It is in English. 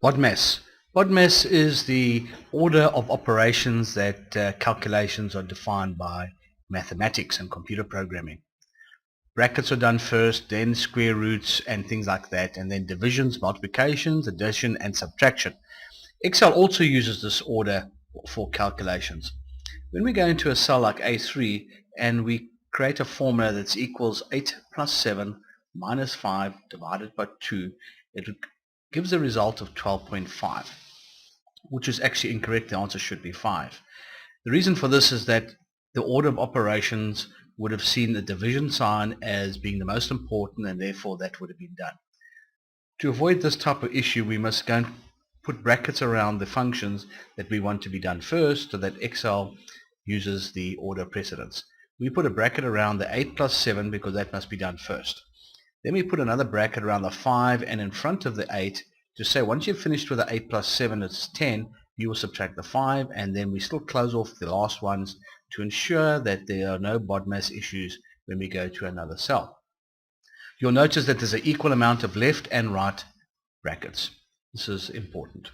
BODMAS. BODMAS is the order of operations that calculations are defined by mathematics and computer programming. Brackets are done first, then square roots and things like that, and then divisions, multiplications, addition and subtraction. Excel also uses this order for calculations. When we go into a cell like A3 and we create a formula that's equals 8 plus 7 minus 5 divided by 2, it gives a result of 12.5, which is actually incorrect. The answer should be 5. The reason for this is that the order of operations would have seen the division sign as being the most important, and therefore that would have been done. To avoid this type of issue, we must go and put brackets around the functions that we want to be done first, so that Excel uses the order precedence. We put a bracket around the 8 plus 7 because that must be done first. Then we put another bracket around the 5 and in front of the 8 to say once you've finished with the 8 plus 7, it's 10, you will subtract the 5, and then we still close off the last ones to ensure that there are no BODMAS issues when we go to another cell. You'll notice that there's an equal amount of left and right brackets. This is important.